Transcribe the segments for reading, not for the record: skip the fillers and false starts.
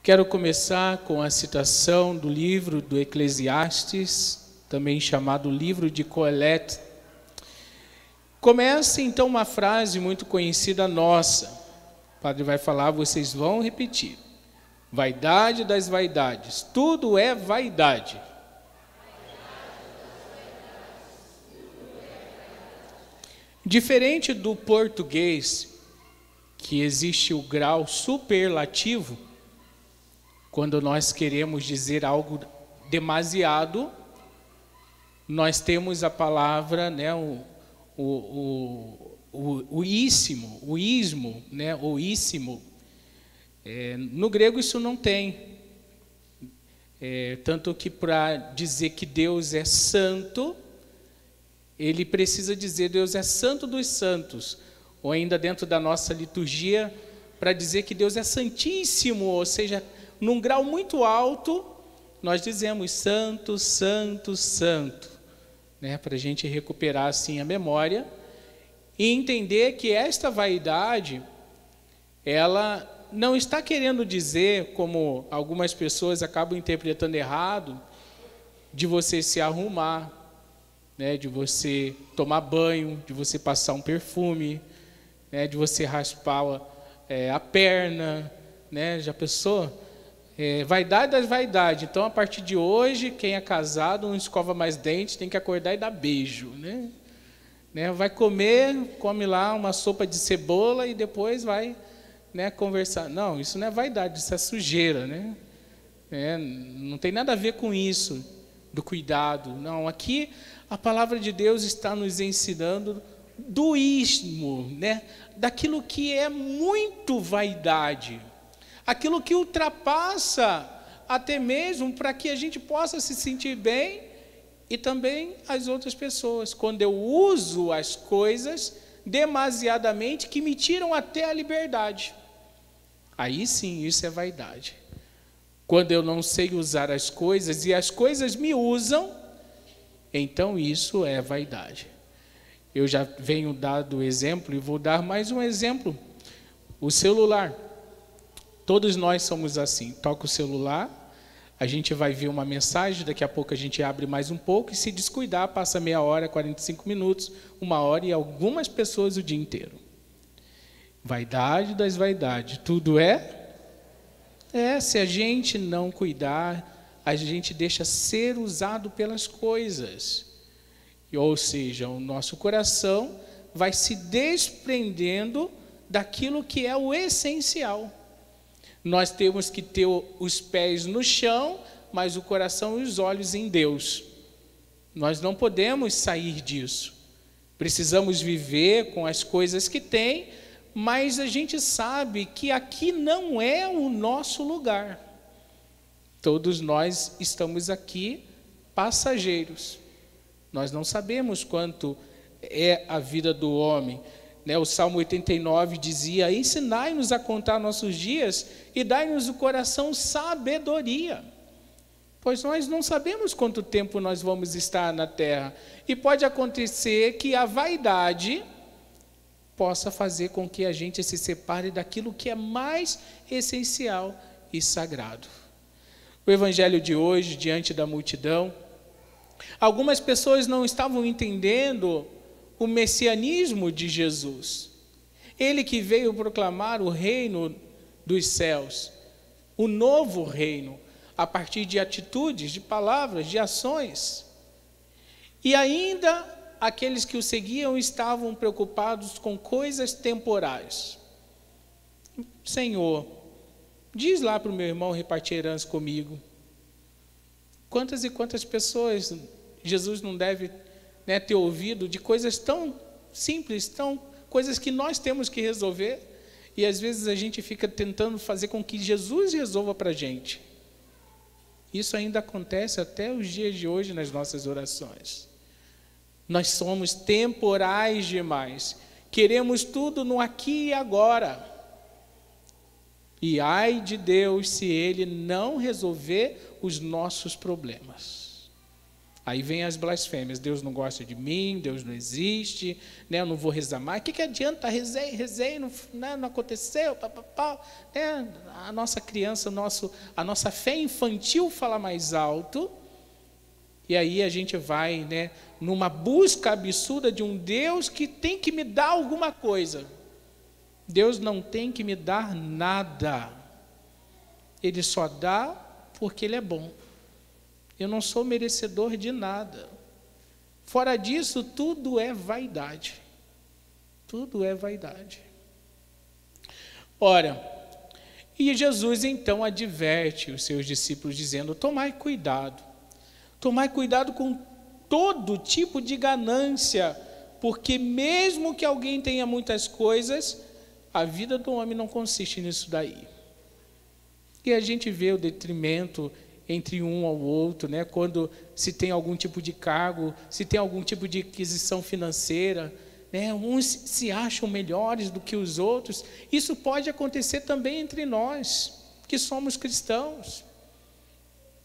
Quero começar com a citação do livro do Eclesiastes, também chamado livro de Coelete. Começa então uma frase muito conhecida nossa. O padre vai falar, vocês vão repetir. Vaidade das vaidades, tudo é vaidade. Diferente do português, que existe o grau superlativo, quando nós queremos dizer algo demasiado, nós temos a palavra, né, o íssimo, o ismo, né, o íssimo. No grego isso não tem. Tanto que para dizer que Deus é santo, ele precisa dizer Deus é santo dos santos. Ou ainda dentro da nossa liturgia, para dizer que Deus é santíssimo, ou seja, num grau muito alto, nós dizemos santo, santo, santo, né? Para a gente recuperar assim a memória e entender que esta vaidade, ela não está querendo dizer, como algumas pessoas acabam interpretando errado, de você se arrumar, né? De você tomar banho, de você passar um perfume, né? De você raspar a perna, né? Já pensou? Vaidade das vaidades. Então, a partir de hoje, quem é casado não escova mais dente, tem que acordar e dar beijo, né? Vai comer, come lá uma sopa de cebola e depois vai, né, conversar. Não, isso não é vaidade, isso é sujeira, né? Não tem nada a ver com isso, do cuidado. Não, aqui a palavra de Deus está nos ensinando do ismo, né? Daquilo que é muito vaidade. Aquilo que ultrapassa até mesmo para que a gente possa se sentir bem e também as outras pessoas. Quando eu uso as coisas demasiadamente que me tiram até a liberdade. Aí sim, isso é vaidade. Quando eu não sei usar as coisas e as coisas me usam, então isso é vaidade. Eu já venho dado exemplo e vou dar mais um exemplo. O celular. Todos nós somos assim, toca o celular, a gente vai ver uma mensagem, daqui a pouco a gente abre mais um pouco e se descuidar, passa meia hora, 45 minutos, 1 hora e algumas pessoas o dia inteiro. Vaidade das vaidades, tudo se a gente não cuidar, a gente deixa ser usado pelas coisas. Ou seja, o nosso coração vai se desprendendo daquilo que é o essencial. Nós temos que ter os pés no chão, mas o coração e os olhos em Deus. Nós não podemos sair disso. Precisamos viver com as coisas que tem, mas a gente sabe que aqui não é o nosso lugar. Todos nós estamos aqui passageiros. Nós não sabemos quanto é a vida do homem. O Salmo 89 dizia, ensinai-nos a contar nossos dias e dai-nos o coração sabedoria. Pois nós não sabemos quanto tempo nós vamos estar na terra. E pode acontecer que a vaidade possa fazer com que a gente se separe daquilo que é mais essencial e sagrado. O evangelho de hoje, diante da multidão, algumas pessoas não estavam entendendo o messianismo de Jesus. Ele que veio proclamar o reino dos céus, o novo reino, a partir de atitudes, de palavras, de ações. E ainda aqueles que o seguiam estavam preocupados com coisas temporais. Senhor, diz lá para o meu irmão repartir herança comigo. Quantas e quantas pessoas Jesus não deve ter ouvido de coisas tão simples, coisas que nós temos que resolver, e às vezes a gente fica tentando fazer com que Jesus resolva para a gente. Isso ainda acontece até os dias de hoje nas nossas orações. Nós somos temporais demais, queremos tudo no aqui e agora. E ai de Deus se Ele não resolver os nossos problemas. Aí vem as blasfêmias, Deus não gosta de mim, Deus não existe, né? Eu não vou rezar mais. O que adianta? Rezei, não, né? Não aconteceu, né? A nossa criança, a nossa fé infantil fala mais alto, e aí a gente vai, né, numa busca absurda de um Deus que tem que me dar alguma coisa. Deus não tem que me dar nada, Ele só dá porque Ele é bom. Eu não sou merecedor de nada. Fora disso, tudo é vaidade. Tudo é vaidade. Ora, e Jesus então adverte os seus discípulos dizendo: tomai cuidado com todo tipo de ganância, porque mesmo que alguém tenha muitas coisas, a vida do homem não consiste nisso daí. E a gente vê o detrimento entre um ao outro, né? Quando se tem algum tipo de cargo, se tem algum tipo de aquisição financeira, né? Uns se acham melhores do que os outros. Isso pode acontecer também entre nós, que somos cristãos.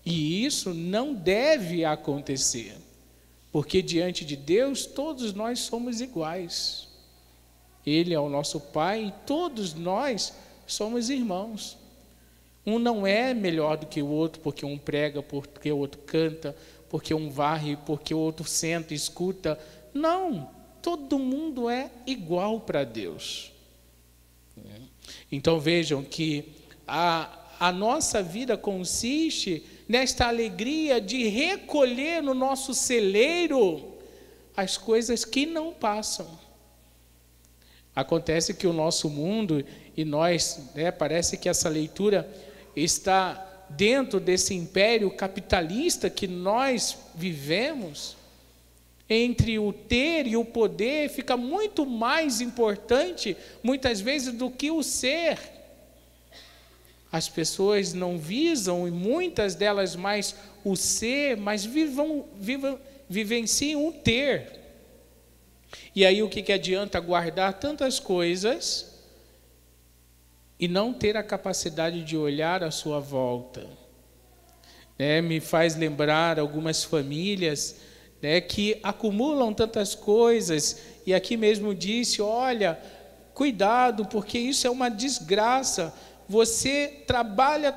E isso não deve acontecer, porque diante de Deus todos nós somos iguais. Ele é o nosso Pai e todos nós somos irmãos. Um não é melhor do que o outro, porque um prega, porque o outro canta, porque um varre, porque o outro senta e escuta. Não, todo mundo é igual para Deus. Então vejam que a nossa vida consiste nesta alegria de recolher no nosso celeiro as coisas que não passam. Acontece que o nosso mundo, e nós, né, parece que essa leitura está dentro desse império capitalista que nós vivemos, entre o ter e o poder, fica muito mais importante, muitas vezes, do que o ser. As pessoas não visam, e muitas delas mais o ser, mas vivenciam o ter. E aí o que adianta guardar tantas coisas e não ter a capacidade de olhar à sua volta? Me faz lembrar algumas famílias, que acumulam tantas coisas, e aqui mesmo disse: olha, cuidado, porque isso é uma desgraça. Você trabalha,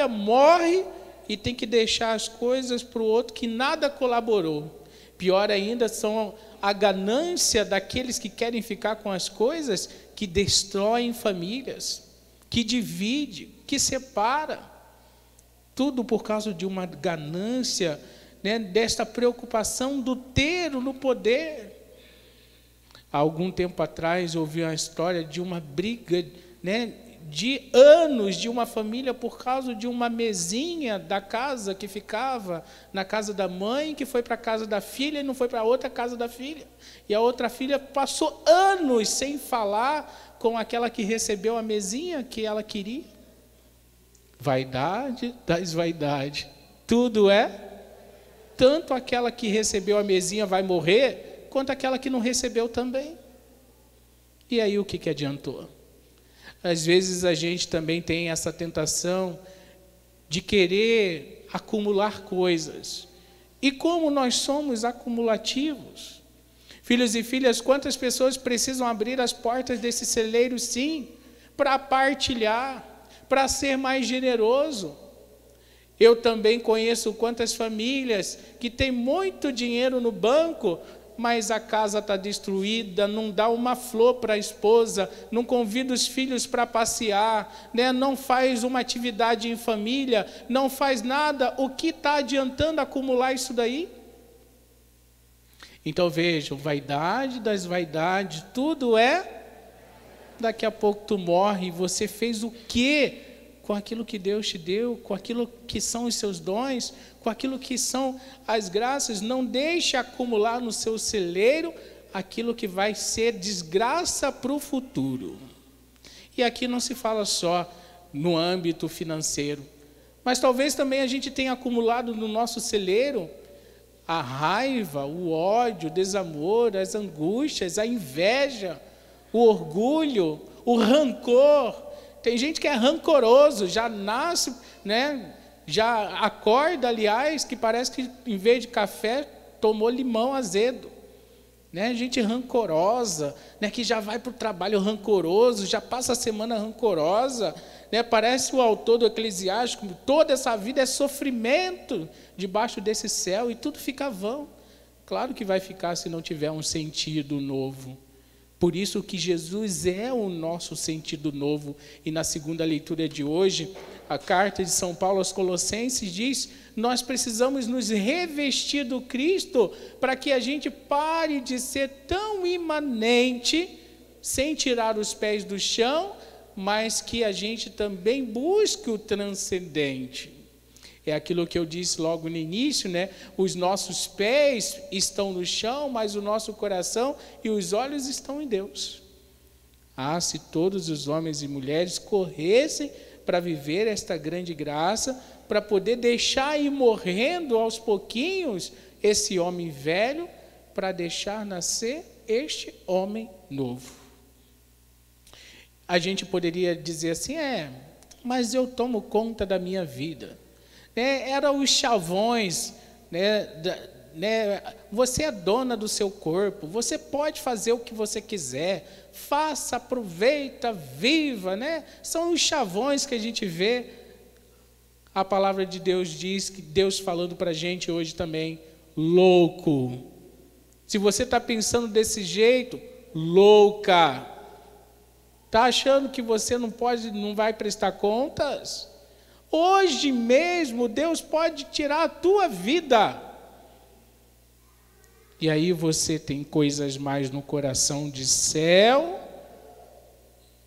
morre e tem que deixar as coisas para o outro que nada colaborou. Pior ainda são a ganância daqueles que querem ficar com as coisas, que destroem famílias, que divide, que separa. Tudo por causa de uma ganância, desta preocupação do ter no poder. Há algum tempo atrás eu ouvi uma história de uma briga, de anos de uma família por causa de uma mesinha da casa que ficava na casa da mãe, que foi para a casa da filha e não foi para a outra casa da filha. E a outra filha passou anos sem falar com aquela que recebeu a mesinha que ela queria. Vaidade das vaidades. Tudo tanto aquela que recebeu a mesinha vai morrer, quanto aquela que não recebeu também. E aí o que adiantou? Às vezes a gente também tem essa tentação de querer acumular coisas. E como nós somos acumulativos? Filhos e filhas, quantas pessoas precisam abrir as portas desse celeiro, sim, para partilhar, para ser mais generoso. Eu também conheço quantas famílias que têm muito dinheiro no banco, mas a casa está destruída, não dá uma flor para a esposa, não convida os filhos para passear, não faz uma atividade em família, não faz nada. O que está adiantando acumular isso daí? Então vejam, vaidade das vaidades, tudo daqui a pouco tu morre, e você fez o quê com aquilo que Deus te deu, com aquilo que são os seus dons, com aquilo que são as graças? Não deixe acumular no seu celeiro aquilo que vai ser desgraça para o futuro. E aqui não se fala só no âmbito financeiro, mas talvez também a gente tenha acumulado no nosso celeiro a raiva, o ódio, o desamor, as angústias, a inveja, o orgulho, o rancor. Tem gente que é rancoroso, já nasce, Já acorda, aliás, que parece que em vez de café tomou limão azedo, né? Gente rancorosa, né? Que já vai para o trabalho rancoroso, já passa a semana rancorosa, né? Parece o autor do Eclesiástico, toda essa vida é sofrimento debaixo desse céu e tudo fica vão. Claro que vai ficar se não tiver um sentido novo. Por isso que Jesus é o nosso sentido novo. E na segunda leitura de hoje, a carta de São Paulo aos Colossenses diz: nós precisamos nos revestir do Cristo para que a gente pare de ser tão imanente, sem tirar os pés do chão, mas que a gente também busque o transcendente. É aquilo que eu disse logo no início, né? Os nossos pés estão no chão, mas o nosso coração e os olhos estão em Deus. Ah, se todos os homens e mulheres corressem para viver esta grande graça, para poder deixar ir morrendo aos pouquinhos esse homem velho, para deixar nascer este homem novo. A gente poderia dizer assim, mas eu tomo conta da minha vida. Eram os chavões, você é dona do seu corpo, você pode fazer o que você quiser, faça, aproveita, viva, são os chavões que a gente vê. A palavra de Deus diz, que Deus falando para a gente hoje também, louco. Se você está pensando desse jeito, louca. Está achando que você não vai prestar contas? Hoje mesmo, Deus pode tirar a tua vida. E aí você tem coisas mais no coração de céu,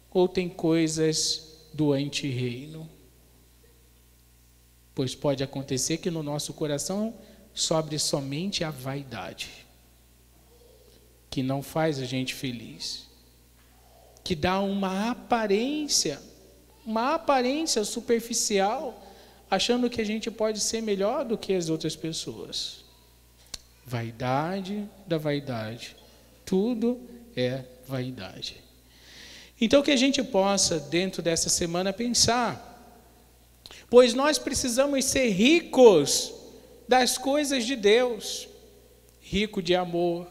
ou tem coisas do antirreino? Pois pode acontecer que no nosso coração sobre somente a vaidade, que não faz a gente feliz, que dá uma aparência superficial, achando que a gente pode ser melhor do que as outras pessoas. Vaidade da vaidade. Tudo é vaidade. Então que a gente possa, dentro dessa semana, pensar, pois nós precisamos ser ricos das coisas de Deus, rico de amor,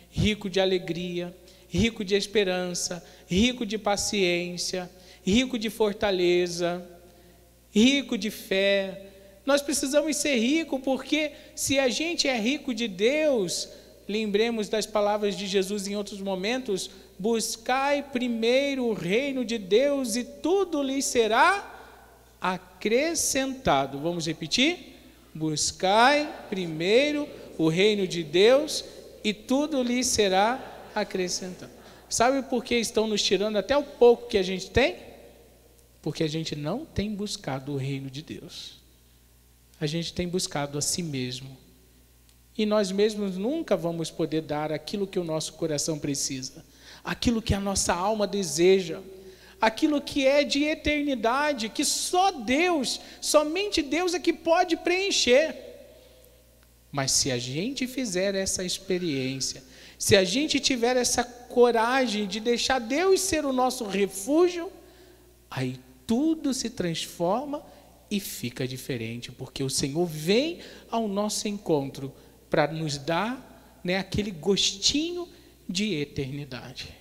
rico de alegria, rico de esperança, rico de paciência, rico de fortaleza, rico de fé. Nós precisamos ser ricos, porque se a gente é rico de Deus, lembremos das palavras de Jesus em outros momentos, buscai primeiro o reino de Deus e tudo lhe será acrescentado. Vamos repetir? Buscai primeiro o reino de Deus e tudo lhe será acrescentado. Sabe por que estão nos tirando até o pouco que a gente tem? Porque a gente não tem buscado o reino de Deus. A gente tem buscado a si mesmo. E nós mesmos nunca vamos poder dar aquilo que o nosso coração precisa, aquilo que a nossa alma deseja, aquilo que é de eternidade, que só Deus, somente Deus é que pode preencher. Mas se a gente fizer essa experiência, se a gente tiver essa coragem de deixar Deus ser o nosso refúgio, aí tudo se transforma e fica diferente, porque o Senhor vem ao nosso encontro para nos dar, aquele gostinho de eternidade.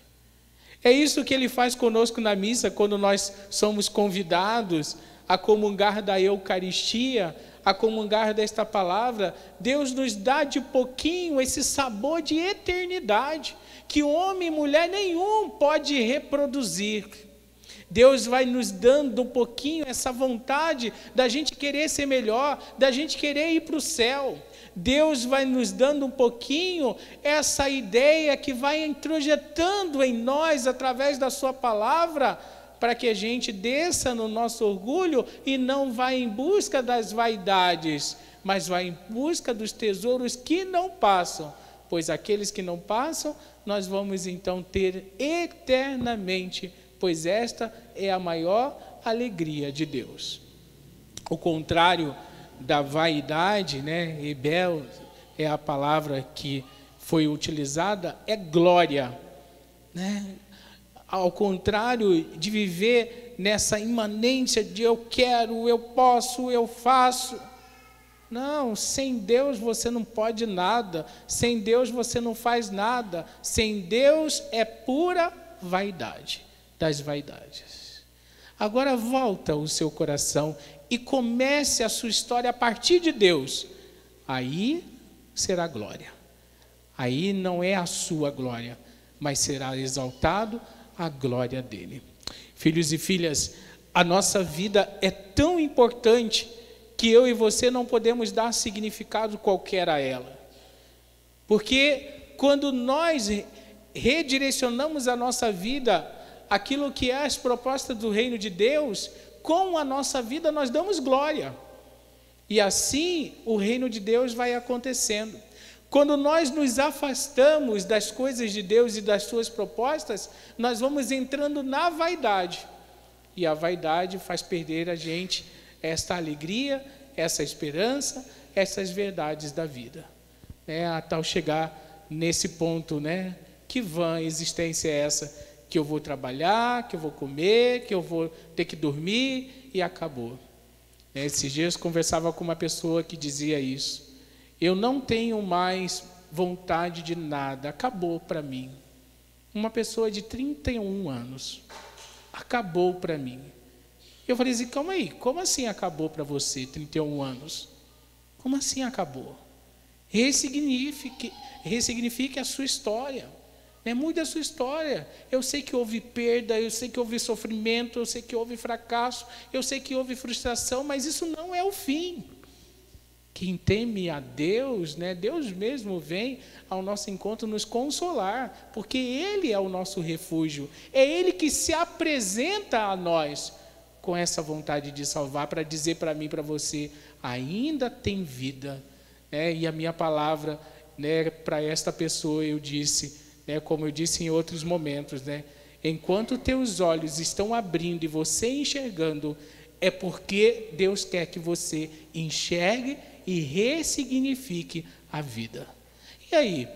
É isso que Ele faz conosco na missa, quando nós somos convidados a comungar da Eucaristia, a comungar desta palavra. Deus nos dá de pouquinho esse sabor de eternidade, que homem e mulher nenhum pode reproduzir. Deus vai nos dando um pouquinho essa vontade da gente querer ser melhor, da gente querer ir para o céu. Deus vai nos dando um pouquinho essa ideia que vai introjetando em nós através da sua palavra, para que a gente desça no nosso orgulho e não vá em busca das vaidades, mas vá em busca dos tesouros que não passam, pois aqueles que não passam, nós vamos então ter eternamente, pois esta é a maior alegria de Deus. O contrário da vaidade, rebel é a palavra que foi utilizada, é glória. Ao contrário de viver nessa imanência de eu quero, eu posso, eu faço. Não, sem Deus você não pode nada, sem Deus você não faz nada, sem Deus é pura vaidade das vaidades. Agora volta o seu coração e comece a sua história a partir de Deus. Aí será glória. Aí não é a sua glória, mas será exaltado a glória dele. Filhos e filhas, a nossa vida é tão importante que eu e você não podemos dar significado qualquer a ela. Porque quando nós redirecionamos a nossa vida, aquilo que é as propostas do reino de Deus, com a nossa vida nós damos glória. E assim o reino de Deus vai acontecendo. Quando nós nos afastamos das coisas de Deus e das suas propostas, nós vamos entrando na vaidade. E a vaidade faz perder a gente esta alegria, essa esperança, essas verdades da vida. Até chegar nesse ponto, que vã existência é essa? Que eu vou trabalhar, que eu vou comer, que eu vou ter que dormir e acabou. Esses dias eu conversava com uma pessoa que dizia isso. Eu não tenho mais vontade de nada, acabou para mim. Uma pessoa de 31 anos, acabou para mim. Eu falei assim, calma aí, como assim acabou para você, 31 anos? Como assim acabou? Ressignifique a sua história. Mude a sua história. Eu sei que houve perda, eu sei que houve sofrimento, eu sei que houve fracasso, eu sei que houve frustração, mas isso não é o fim. Quem teme a Deus, Deus mesmo vem ao nosso encontro nos consolar, porque Ele é o nosso refúgio, é Ele que se apresenta a nós com essa vontade de salvar, para dizer para mim, para você, ainda tem vida. E a minha palavra, para esta pessoa eu disse, como eu disse em outros momentos, enquanto teus olhos estão abrindo e você enxergando, é porque Deus quer que você enxergue e ressignifique a vida. E aí,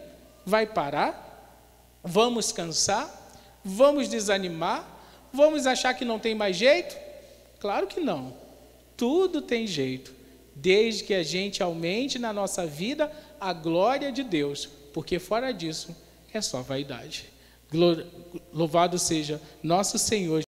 vai parar? Vamos cansar? Vamos desanimar? Vamos achar que não tem mais jeito? Claro que não. Tudo tem jeito, desde que a gente aumente na nossa vida a glória de Deus, porque fora disso é só vaidade. Louvado seja nosso Senhor